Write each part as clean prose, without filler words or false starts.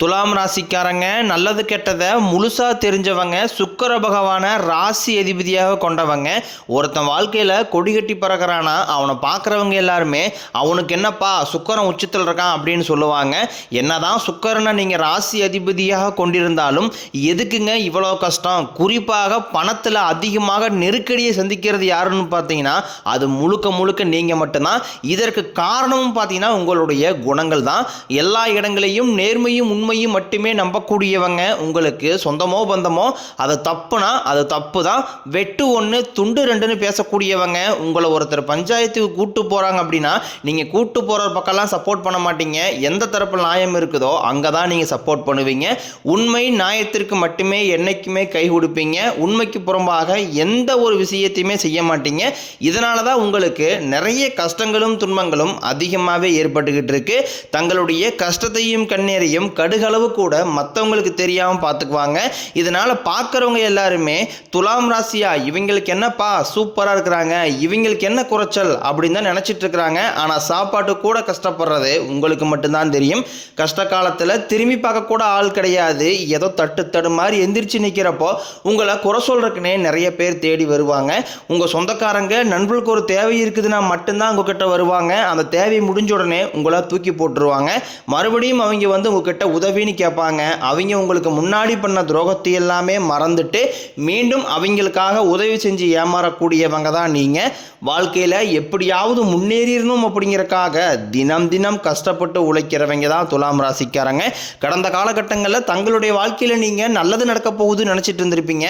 துலாம் ராசிக்காரங்க நல்லது கெட்டதை முழுசாக தெரிஞ்சவங்க, சுக்கிர பகவானை ராசி அதிபதியாக கொண்டவங்க. ஒருத்தன் வாழ்க்கையில் கொடி கட்டி பறக்கிறானா அவனை பார்க்குறவங்க எல்லாருமே அவனுக்கு என்னப்பா சுக்கிரன் உச்சத்தில் இருக்கான் அப்படின்னு சொல்லுவாங்க. என்னதான் சுக்கிரனை நீங்கள் ராசி அதிபதியாக கொண்டிருந்தாலும் எதுக்குங்க இவ்வளோ கஷ்டம்? குறிப்பாக பணத்தில் அதிகமாக நெருக்கடியை சந்திக்கிறது யாருன்னு பார்த்தீங்கன்னா அது முழுக்க முழுக்க நீங்கள் மட்டும்தான். இதற்கு காரணமும் பார்த்தீங்கன்னா உங்களுடைய குணங்கள் தான். எல்லா இடங்களையும் நேர்மையும் உண்மையும் மட்டுமே நம்பக்கூடியவங்க. உங்களுக்கு சொந்தமோ பந்தமோ அது தப்புனா அது தப்பு தான், வெட்டு ஒன்று துண்டு ரெண்டுன்னு பேசக்கூடியவங்க. உங்களை ஒருத்தர் பஞ்சாயத்துக்கு கூட்டு போகிறாங்க அப்படின்னா நீங்கள் கூட்டு போகிற பக்கம்லாம் சப்போர்ட் பண்ண மாட்டீங்க. எந்த தரப்பு நியாயம் இருக்குதோ அங்கே தான் நீங்கள் சப்போர்ட் பண்ணுவீங்க. உண்மை நியாயத்திற்கு மட்டுமே என்னைக்குமே கை கொடுப்பீங்க. உண்மைக்கு புறம்பாக எந்த ஒரு விஷயத்தையுமே செய்ய மாட்டீங்க. இதனால தான் உங்களுக்கு நிறைய கஷ்டங்களும் துன்பங்களும் அதிகமாகவே ஏற்பட்டுக்கிட்டு இருக்கு. தங்களுடைய கஷ்டத்தையும் கண்ணீரையும் கடுகளவு கூட மற்றவங்களுக்கு தெரியாமல் பார்த்துக்குவாங்க. இதனால் பார்க்குறவங்க எல்லாருமே துலாம் ராசியா இவங்களுக்கு என்னப்பா சூப்பராக இருக்கிறாங்க, இவங்களுக்கு என்ன குறைச்சல் அப்படின்னு தான் நினச்சிட்டு இருக்கிறாங்க. ஆனால் சாப்பாட்டு கூட கஷ்டப்படுறது உங்களுக்கு மட்டும்தான் தெரியும். கஷ்ட காலத்தில் திரும்பி பார்க்க கூட ஆள் கிடையாது. ஏதோ தட்டு மாதிரி எந்திரிச்சு நிற்கிறப்போ உங்களை குறை சொல்றதுக்குன்னே நிறைய பேர் தேடி வருவாங்க. உங்கள் சொந்தக்காரங்க நண்பர்களுக்கு ஒரு தேவை இருக்குதுன்னா மட்டும்தான் உங்ககிட்ட வருவாங்க. அந்த தேவை முடிஞ்ச உடனே உங்களை தூக்கி போட்டுருவாங்க. மறுபடியும் அவங்க வந்து உங்ககிட்ட உதவின்னு கேட்பாங்க. அவங்க உங்களுக்கு முன்னாடி பண்ண துரோகத்தை எல்லாமே மறந்துட்டு மீண்டும் அவங்களுக்காக உதவி செஞ்சு ஏமாறக்கூடியவங்க தான் நீங்கள். வாழ்க்கையில் எப்படியாவது முன்னேறிடணும் அப்படிங்கிறக்காக தினம் தினம் கஷ்டப்பட்டு உழைக்கிறவங்க தான் துலாம் ராசிக்காரங்க. கடந்த காலகட்டங்களில் தங்களுடைய வாழ்க்கையில் நீங்கள் நல்லது நடக்க போகுதுன்னு நினச்சிட்டு இருந்திருப்பீங்க.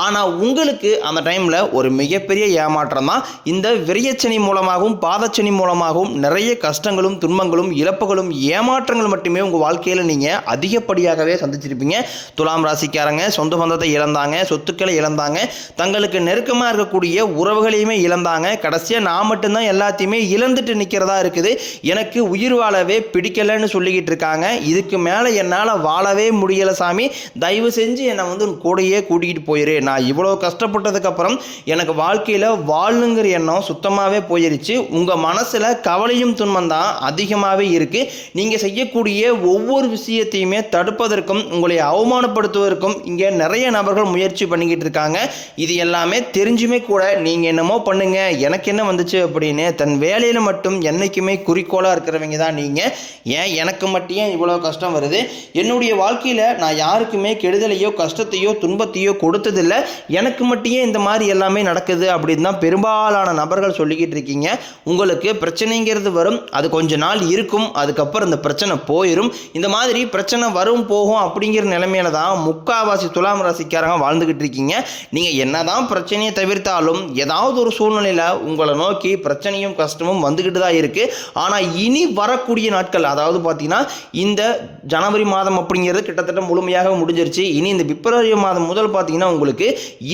ஆனால் உங்களுக்கு அந்த டைமில் ஒரு மிகப்பெரிய ஏமாற்றம் தான். இந்த விரியச்சனி மூலமாகவும் பாதச்சனி மூலமாகவும் நிறைய கஷ்டங்களும் துன்பங்களும் இழப்புகளும் ஏமாற்றங்கள் மட்டுமே உங்கள் வாழ்க்கையில் நீங்கள் அதிகப்படியாகவே சந்திச்சிருப்பீங்க. துலாம் ராசிக்காரங்க சொந்த பந்தத்தை இழந்தாங்க, சொத்துக்களை இழந்தாங்க, தங்களுக்கு நெருக்கமாக இருக்கக்கூடிய உறவுகளையுமே இழந்தாங்க. கடைசியாக நான் மட்டும்தான் எல்லாத்தையுமே இழந்துட்டு நிற்கிறதா இருக்குது, எனக்கு உயிர் வாழவே பிடிக்கலைன்னு சொல்லிக்கிட்டு இருக்காங்க. இதுக்கு மேலே என்னால் வாழவே முடியலை சாமி, தயவு செஞ்சு என்னை வந்து கூடையே கூட்டிகிட்டு போயிரு. நான் இவ்வளோ கஷ்டப்பட்டதுக்கப்புறம் எனக்கு வாழ்க்கையில் வாழணுங்கிற எண்ணம் சுத்தமாகவே போயிருச்சு. உங்கள் மனசில் கவலையும் துன்பம் தான் அதிகமாகவே இருக்குது. நீங்கள் செய்யக்கூடிய ஒவ்வொரு விஷயத்தையுமே தடுப்பதற்கும் உங்களை அவமானப்படுத்துவதற்கும் இங்கே நிறைய நபர்கள் முயற்சி பண்ணிக்கிட்டு இருக்காங்க. இது எல்லாமே தெரிஞ்சுமே கூட நீங்கள் என்னமோ பண்ணுங்க எனக்கு என்ன வந்துச்சு அப்படின்னு தன் வேலையில் மட்டும் என்னைக்குமே குறிக்கோளாக இருக்கிறவங்க தான் நீங்கள். ஏன் எனக்கு மட்டும் ஏன் இவ்வளோ கஷ்டம் வருது? என்னுடைய வாழ்க்கையில் நான் யாருக்குமே கெடுதலையோ கஷ்டத்தையோ துன்பத்தையோ கொடுத்ததில்லை, எனக்கு மட்டும் இந்த மாதிரி எல்லாமே நடக்குது அப்படின்னு தான் பெரும்பாலான நபர்கள் சொல்லிக்கிட்டு இருக்கீங்க. உங்களுக்கு பிரச்சனைங்கிறது வரும், அது கொஞ்ச நாள் இருக்கும், அதுக்கப்புறம் இந்த பிரச்சனை போயிடும். இந்த மாதிரி பிரச்சனை வரும் போகும் அப்படிங்கிற நிலைமையில தான் முக்காவாசி துலாம் ராசிக்காரங்க வாழ்ந்துகிட்டு இருக்கீங்க. நீங்கள் என்னதான் பிரச்சனையை தவிர்த்தாலும் ஏதாவது ஒரு சூழ்நிலையில் உங்களை நோக்கி பிரச்சனையும் கஷ்டமும் வந்துக்கிட்டு தான் இருக்குது. ஆனால் இனி வரக்கூடிய நாட்கள், அதாவது பார்த்தீங்கன்னா இந்த ஜனவரி மாதம் அப்படிங்கிறது கிட்டத்தட்ட முழுமையாக முடிஞ்சிருச்சு. இனி இந்த பிப்ரவரி மாதம் முதல் பார்த்தீங்கன்னா உங்களுக்கு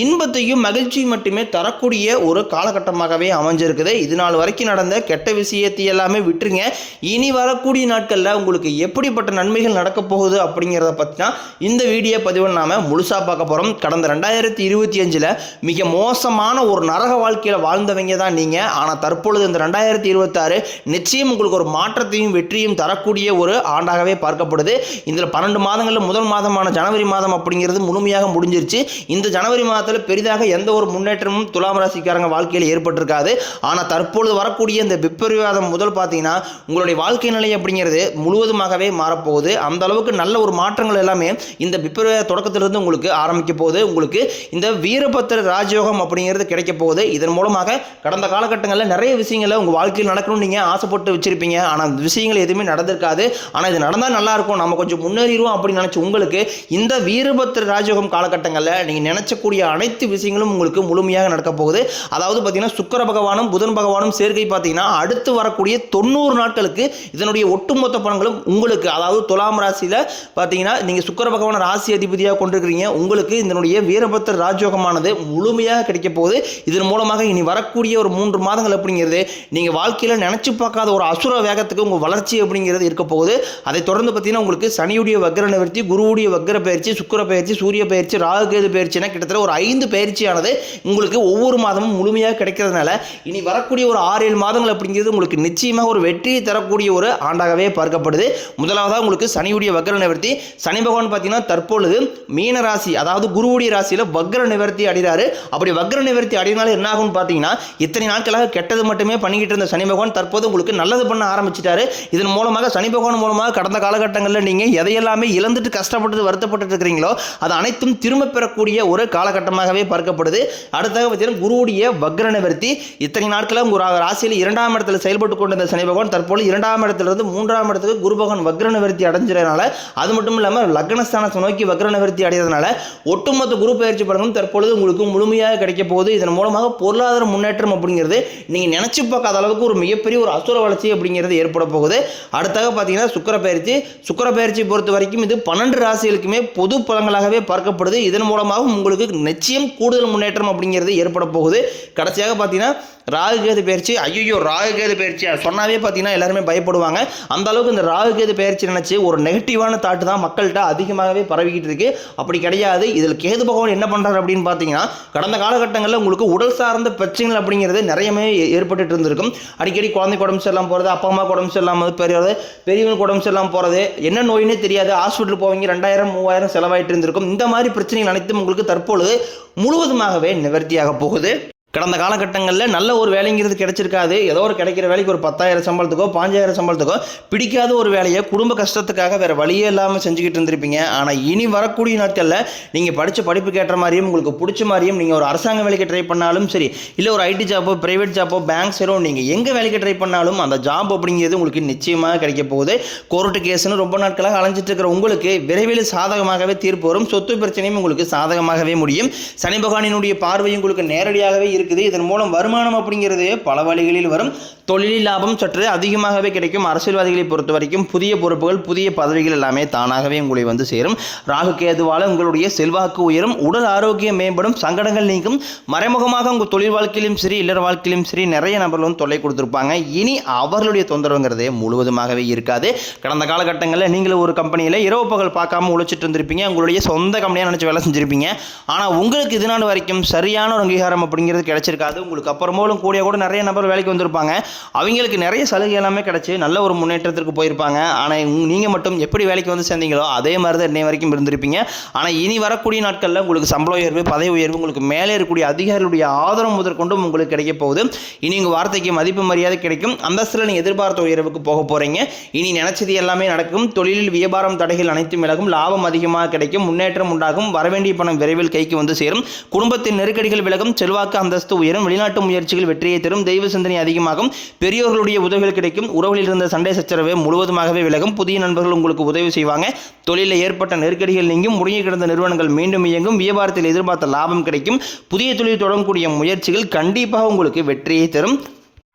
இன்பத்தையும் மகிழ்ச்சியும் மட்டுமே தரக்கூடிய ஒரு காலகட்டமாகவே அமைஞ்சிருக்குது. இது நாள் வரைக்கும் நடந்த கெட்ட விஷயத்தை எல்லாமே விட்டுருங்க. இனி வரக்கூடிய நாட்களில் உங்களுக்கு எப்படிப்பட்ட நன்மைகள் நடக்க போகுது அப்படிங்கிறத பற்றி தான் இந்த வீடியோ பதிவை நாம் முழுசாக பார்க்க போகிறோம். கடந்த 2025 மிக மோசமான ஒரு நரக வாழ்க்கையில் வாழ்ந்தவங்க தான் நீங்கள். ஆனால் தற்பொழுது இந்த 2026 நிச்சயம் உங்களுக்கு ஒரு மாற்றத்தையும் வெற்றியும் தரக்கூடிய ஒரு ஆண்டாகவே பார்க்கப்படுது. இதில் 12 மாதங்களில் முதல் மாதமான ஜனவரி மாதம் அப்படிங்கிறது முழுமையாக முடிஞ்சிருச்சு. இந்த ஜனவரி மாதத்தில் பெரிதாக எந்த ஒரு முன்னேற்றமும் துலாம் ராசிக்காரங்க வாழ்க்கையில் ஏற்பட்டிருக்காது. ஆனால் தற்பொழுது வரக்கூடிய இந்த பிப்ரவரி மாதம் முதல் பார்த்தீங்கன்னா உங்களுடைய வாழ்க்கை நிலை அப்படிங்கிறது முழுவதுமாகவே மாறப்போகுது. அந்த அளவுக்கு நல்ல ஒரு மாற்றங்கள் எல்லாமே இந்த பிப்ரவரி தொடக்கத்திலிருந்து உங்களுக்கு ஆரம்பிக்க போகுது. உங்களுக்கு இந்த வீரபத்திர ராஜயோகம் அப்படிங்கிறது கிடைக்க போகுது. இதன் மூலமாக கடந்த காலகட்டங்களில் நிறைய விஷயங்களை உங்கள் வாழ்க்கையில் நடக்கணும்னு நீங்கள் ஆசைப்பட்டு வச்சிருப்பீங்க. ஆனால் அந்த விஷயங்கள் எதுவுமே நடந்திருக்காது. ஆனால் இது நடந்தால் நல்லா இருக்கும், நம்ம கொஞ்சம் முன்னேறிடுவோம் அப்படின்னு நினச்சி உங்களுக்கு இந்த வீரபத்திர ராஜயோகம் காலகட்டங்களில் நீங்கள் நினைச்சக்கூடிய அனைத்து விஷயங்களும் உங்களுக்கு முழுமையாக நடக்க போகுது. அதாவது பார்த்தீங்கன்னா சுக்கிர பகவானும் புதன் பகவானும் சேர்க்கை பார்த்தீங்கன்னா அடுத்து வரக்கூடிய 90 நாட்களுக்கு இதனுடைய ஒட்டுமொத்த பலன்களும் உங்களுக்கு, அதாவது துலாம் ராசியில் பார்த்தீங்கன்னா நீங்கள் சுக்கிர பகவான் ராசி அதிபதியாக கொண்டிருக்கிறீங்க. உங்களுக்கு இதனுடைய வீரபத்திர ராஜயோகமானது முழுமையாக கிடைக்க போகுது. இதன் மூலமாக இனி வரக்கூடிய ஒரு 3 மாதங்கள் அப்படிங்கிறது நீங்கள் வாழ்க்கையில் நினச்சி பார்க்காத ஒரு அசுர வேகத்துக்கு உங்கள் வளர்ச்சி அப்படிங்கிறது இருக்க போகுது. அதை தொடர்ந்து பார்த்தீங்கன்னா உங்களுக்கு சனியுடைய வக்ர நிவர்த்தி, குருவுடைய வக்ர பயிற்சி, சுக்கிர பயிற்சி, சூரிய பயிற்சி, ராகுகேது பயிற்சினா கிட்டத்தட்ட ஒரு 5 பயிற்சியானது உங்களுக்கு ஒவ்வொரு மாதமும் முழுமையாக கிடைக்கிறதுனால இனி வரக்கூடிய ஒரு 6-7 மாதங்கள் அப்படிங்கிறது உங்களுக்கு நிச்சயமாக ஒரு வெற்றியை தரக்கூடிய ஒரு ஆண்டாகவே பார்க்கப்படுது. முதலாவதாக உங்களுக்கு சனியுடைய சனியுடைய வக்ர நிவர்த்தி. சனி பகவான் பார்த்தீங்கன்னா தற்பொழுது மீன ராசி, அதாவது குருவுடைய ராசியில் வக்ர நிவர்த்தி அடைகிறாரு. அப்படி வக்ர நிவர்த்தி அடையினால என்ன ஆகும்னு பார்த்தீங்கன்னா, இத்தனை நாட்களாக கெட்டது மட்டுமே பண்ணிக்கிட்டு இருந்த சனி பகவான் தற்போது உங்களுக்கு நல்லது பண்ண ஆரம்பிச்சிட்டாரு. இதன் மூலமாக சனி பகவான் மூலமாக கடந்த காலகட்டங்களில் நீங்கள் எதையெல்லாமே இழந்துட்டு கஷ்டப்பட்டு வருத்தப்பட்டு இருக்கிறீங்களோ அது அனைத்தும் திரும்ப பெறக்கூடிய ஒரு காலகட்டமாகவே பார்க்கப்படுது. அடுத்தாக பார்த்தீங்கன்னா குருவுடைய வக்ர நிவர்த்தி. இத்தனை நாட்களாக உங்கள் ராசியில் 2ஆம் இடத்துல செயல்பட்டு கொண்டிருந்த சனி பகவான் தற்போது 2ஆம் இடத்திலிருந்து 3ஆம் இடத்துக்கு குரு பகவான் வக்ர நிவர்த்தி அடைஞ்சதுனால, அது மட்டும் இல்லாமல் லக்னஸ்தானத்தை நோக்கி வக்ர நிவர்த்தி அடைகிறதுனால ஒட்டுமொத்த குரு பயிற்சி பலனும் தற்பொழுது உங்களுக்கு முழுமையாக கிடைக்க போகுது. இதன் மூலமாக பொருளாதார முன்னேற்றம் அப்படிங்கிறது நீங்கள் நினைச்சு பார்க்காத அளவுக்கு ஒரு மிகப்பெரிய ஒரு அசுர வளர்ச்சி அப்படிங்கிறது ஏற்பட போகுது. அடுத்தாக பார்த்தீங்கன்னா சுக்கிர பயிற்சி பொறுத்த வரைக்கும் இது 12 ராசிகளுக்குமே பொது பலன்களாகவே பார்க்கப்படுது. இதன் மூலமாக உங்களுக்கு நிச்சயம் கூடுதல் முன்னேற்றம் அப்படிங்கிறது ஏற்பட போகுது. கடைசியாக பார்த்தீங்கன்னா ராகுகேது பயிற்சி. ராகுகேது பயிற்சி சொன்னாவே பார்த்தீங்கன்னா எல்லாருமே பயப்படுவாங்க. அந்த அளவுக்கு இந்த ராகுகேது பயிற்சி நினைச்சு ஒரு நெகட்டிவான தாட்டு தான் மக்கள்கிட்ட அதிகமாகவே பரவிக்கிட்டு இருக்கு. அப்படி கிடையாது. இதில் கேது பகவான் என்ன பண்றாரு அப்படின்னு பார்த்தீங்கன்னா, கடந்த காலகட்டங்களில் உங்களுக்கு உடல் சார்ந்த பிரச்சனைகள் அப்படிங்கிறது நிறையவே ஏற்பட்டு இருந்திருக்கும். அடிக்கடி குழந்தை உடம்பு சரியில்லாமல் போகிறது, அப்பா அம்மா உடம்பு சரியில்லாமல் பெரியவங்க உடம்பு சரியில்லாமல் போகிறது, என்ன நோயினே தெரியாது, ஹாஸ்பிட்டல் போவீங்க 2000 3000 செலவாயிட்டு இருந்திருக்கும். இந்த மாதிரி பிரச்சனைகள் அனைத்தும் உங்களுக்கு தற்பொழுது முழுவதுமாகவே நிவர்த்தியாக போகுது. கடந்த காலகட்டங்களில் நல்ல ஒரு வேலைங்கிறது கிடைச்சிருக்காது. ஏதோ ஒரு கிடைக்கிற வேலைக்கு ஒரு 10,000 சம்பளத்துக்கோ 5,000 சம்பளத்துக்கோ பிடிக்காத ஒரு வேலையை குடும்ப கஷ்டத்துக்காக வேறு வழியே இல்லாமல் செஞ்சுக்கிட்டு இருந்திருப்பீங்க. ஆனால் இனி வரக்கூடிய நாட்களில் நீங்கள் படித்த படிப்புக்கு ஏற்ற மாதிரியும் உங்களுக்கு பிடிச்ச மாதிரியும் நீங்கள் ஒரு அரசாங்க வேலைக்கு ட்ரை பண்ணாலும் சரி, இல்லை ஒரு ஐடி ஜாப்போ ப்ரைவேட் ஜாப்போ பேங்க் சேரோ நீங்கள் எங்கே வேலைக்கு ட்ரை பண்ணாலும் அந்த ஜாப் அப்படிங்கிறது உங்களுக்கு நிச்சயமாக கிடைக்க போகுது. கோர்ட்டு கேஸ்னு ரொம்ப நாட்களாக அலைஞ்சிட்டு இருக்கிற உங்களுக்கு விரைவில் சாதகமாகவே தீர்ப்பு வரும். சொத்து பிரச்சனையும் உங்களுக்கு சாதகமாகவே முடியும். சனி பகவானினுடைய பார்வையும் உங்களுக்கு நேரடியாகவே இருக்குது. இதன் மூலம் வருமானம் அப்படிங்கிறது பல வழிகளில் வரும். தொழில் லாபம் சற்று அதிகமாகவே கிடைக்கும். அரசியல்வாதிகளை பொறுத்த வரைக்கும் புதிய பொறுப்புகள் புதிய பதவிகள் எல்லாமே தானாகவே உங்களை வந்து சேரும். ராகு கேதுவால் உங்களுடைய செல்வாக்கு உயரும், உடல் ஆரோக்கியம் மேம்படும், சங்கடங்கள் நீங்கும். மறைமுகமாக உங்கள் தொழில் வாழ்க்கையிலும் சரி இல்லற வாழ்க்கையிலும் சரி நிறைய நபர்களும் தொல்லை கொடுத்துருப்பாங்க. இனி அவர்களுடைய தொந்தரவுங்கிறதே முழுவதுமாகவே இருக்காது. கடந்த காலகட்டங்களில் நீங்களும் ஒரு கம்பெனியில் இரவு பகல் பார்க்காம உழைச்சிட்டு இருந்திருப்பீங்க. உங்களுடைய சொந்த கம்பெனியாக நினச்சி வேலை செஞ்சுருப்பீங்க. ஆனால் உங்களுக்கு இது நாள் வரைக்கும் சரியான ஒரு அங்கீகாரம் அப்படிங்கிறது கிடைச்சிருக்காது. உங்களுக்கு அப்புறமேலும் கூட நிறைய நபர் வேலைக்கு வந்திருப்பாங்க. அவங்களுக்கு நிறைய சலுகை எல்லாமே கிடைச்சி நல்ல ஒரு முன்னேற்றத்திற்கு போயிருப்பாங்க. ஆனால் நீங்கள் மட்டும் எப்படி வேலைக்கு வந்து சேர்ந்தீங்களோ அதே மாதிரி தான் இன்னை வரைக்கும் இருந்திருப்பீங்க. ஆனால் இனி வரக்கூடிய நாட்களில் உங்களுக்கு சம்பள உயர்வு, பதவி உயர்வு, உங்களுக்கு மேலே இருக்கக்கூடிய அதிகாரிகளுடைய ஆதரவு முதற்கொண்டும் உங்களுக்கு கிடைக்க போகுது. இனி உங்கள் வார்த்தைக்கு மதிப்பு மரியாதை கிடைக்கும். அந்தஸ்தில் நீங்கள் எதிர்பார்த்த உயர்வுக்கு போக போகிறீங்க. இனி நினைச்சது எல்லாமே நடக்கும். தொழிலில் வியாபாரம் தடைகள் அனைத்தும் விலகும். லாபம் அதிகமாக கிடைக்கும். முன்னேற்றம் உண்டாகும். வரவேண்டிய பணம் விரைவில் கைக்கு வந்து சேரும். குடும்பத்தின் நெருக்கடிகள் விலகும். செல்வாக்கு அந்தஸ்து உயரும். வெளிநாட்டு முயற்சிகள் வெற்றியை தரும். தெய்வ சிந்தனை அதிகமாகும். பெரியோர்களுடைய உதவிகள் கிடைக்கும். உறவுகளில் இருந்த சண்டை சச்சரவு முழுவதுமாகவே விலகும். புதிய நண்பர்கள் உங்களுக்கு உதவி செய்வாங்க. தொழிலில் ஏற்பட்ட நெருக்கடிகள் நீங்கும். முடங்கி கிடந்த நிறுவனங்கள் மீண்டும் இயங்கும். வியாபாரத்தில் எதிர்பார்த்த லாபம் கிடைக்கும். புதிய தொழில் தொடங்கக்கூடிய முயற்சிகள் கண்டிப்பாக உங்களுக்கு வெற்றியை தரும்.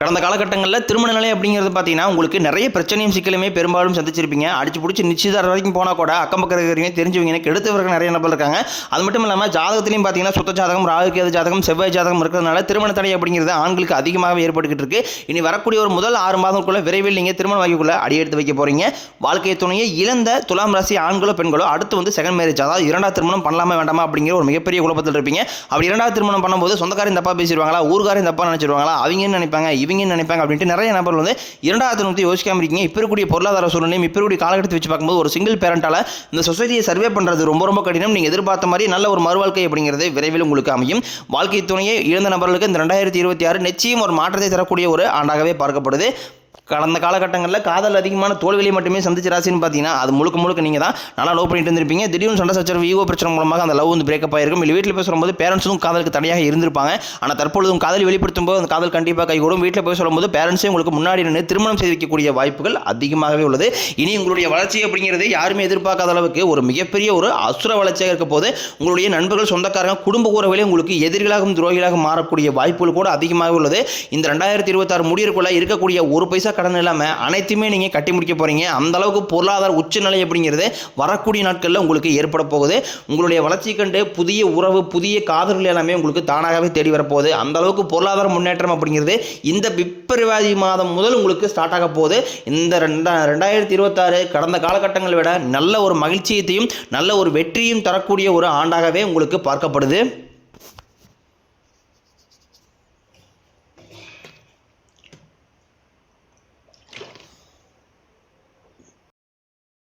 கடந்த காலகட்டங்களில் திருமண நிலை அப்படிங்கிறது பார்த்தீங்கன்னா உங்களுக்கு நிறைய பிரச்சனையும் சிக்கலுமே பெரும்பாலும் சந்திச்சிருப்பீங்க. அடிச்சு பிடிச்சி நிச்சயதார வரைக்கும் போனால் கூட அக்கம் பக்கம் இருக்கிறவங்க தெரிஞ்சவங்க கெடுத்தவர்கள் நிறைய நபர் இருக்காங்க. அது மட்டும் இல்லாமல் ஜாதகத்திலையும் பார்த்தீங்கன்னா சுத்த ஜாதகம், ராகுகேது ஜாதகம், செவ்வாய் ஜாதகம் இருக்கிறதுனால திருமண தடை அப்படிங்கிறது ஆண்களுக்கு அதிகமாகவே ஏற்பட்டுக்கிட்டு இருக்கு. இனி வரக்கூடிய ஒரு முதல் 6 மாதங்களுக்குள்ள விரைவில் நீங்கள் திருமண வாய்க்குள்ள அடி எடுத்து வைக்க போறீங்க. வாழ்க்கை துணையை இழந்த துலாம் ராசி ஆண்களோ பெண்களோ அடுத்து வந்து செகண்ட் மேரேஜ், அதாவது 2வது திருமணம் பண்ணலாமா வேண்டாமா அப்படிங்கிற ஒரு மிகப்பெரிய குழப்பத்தில் இருப்பீங்க. அப்படி 2வது திருமணம் பண்ணும்போது சொந்தக்காரன் தப்பா பேசிடுவாங்களா, ஊர்காரன் தப்பா நினைச்சிருவாங்களா, அவங்க நினைப்பாங்க இவங்க நினைப்பாங்க அப்படின்ட்டு நிறைய நபர் வந்து 2வது திருமணத்தை யோசிக்காம இருக்கீங்க. இப்போ இருக்கக்கூடிய பொருளாதார சூழ்நிலையும் இப்போ இருக்கக்கூடிய காலகட்டத்தை வச்சு பார்க்கும்போது ஒரு சிங்கிள் பேரண்டால இந்த சொசைட்டியை சர்வே பண்ணுறது ரொம்ப கடினம். நீங்கள் எதிர்பார்த்த மாதிரி நல்ல ஒரு மறுவாழ்க்கை அப்படிங்கிறது விரைவில் உங்களுக்கு அமையும். வாழ்க்கை துணையை இழந்த நபர்களுக்கு இந்த 2026 நிச்சயம் ஒரு மாற்றத்தை தரக்கூடிய ஒரு ஆண்டாகவே பார்க்கப்படுது. கடந்த காலகட்டங்களில் காதல் அதிகமான தோல்வியை மட்டுமே சந்திச்ச ராசின்னு பார்த்தீங்கன்னா அது முழுக்க நீங்கள் தான் நல்லா லவ் பண்ணிட்டு இருந்திருப்பீங்க. திடீர்னு சண்டை சச்சரவு ஈகோ பிரச்சனை மூலமாக அந்த லவ் வந்து பிரேக்கப் ஆயிருக்கும். இல்லை வீட்டில் போய் சொல்லும்போது பேரண்ட்ஸும் காதலுக்கு தடையாக இருந்திருப்பாங்க. ஆனால் தற்பொழுதும் காதல் வெளிப்படுத்தும் போது அந்த காதல் கண்டிப்பாக கைகூடும். வீட்டில் போய் சொல்லும்போது பேரண்ட்ஸே உங்களுக்கு முன்னாடி நின்று திருமணம் செய்து வைக்கக்கூடிய வாய்ப்புகள் அதிகமாகவே உள்ளது. இனி உங்களுடைய வளர்ச்சி அப்படிங்கிறது யாருமே எதிர்பார்க்காத அளவுக்கு ஒரு மிகப்பெரிய ஒரு அசுர வளர்ச்சியாக இருக்க போது உங்களுடைய நண்பர்கள், சொந்தக்காரங்க, குடும்ப உறவுகளே உங்களுக்கு எதிரிகளாகவும் துரோகிகளாக மாறக்கூடிய வாய்ப்புகள் கூட அதிகமாக உள்ளது. இந்த 2026 முடியறதுக்குள்ள இருக்கக்கூடிய ஒரு பைசா கடன் இல்லாமல் அனைத்துமே நீங்கள் கட்டி முடிக்க போகிறீங்க. அந்த அளவுக்கு பொருளாதார உச்சநிலை அப்படிங்கிறது வரக்கூடிய நாட்களில் உங்களுக்கு ஏற்பட போகுது. உங்களுடைய வளர்ச்சி கண்டு புதிய உறவு, புதிய காதல்கள் எல்லாமே உங்களுக்கு தானாகவே தேடி வரப்போகுது. அந்த அளவுக்கு பொருளாதார முன்னேற்றம் அப்படிங்கிறது இந்த பிப்ரவரி மாதம் முதல் உங்களுக்கு ஸ்டார்ட் ஆக போகுது. இந்த 2026 கடந்த காலகட்டங்களை விட நல்ல ஒரு மகிழ்ச்சியத்தையும் நல்ல ஒரு வெற்றியும் தரக்கூடிய ஒரு ஆண்டாகவே உங்களுக்கு பார்க்கப்படுது.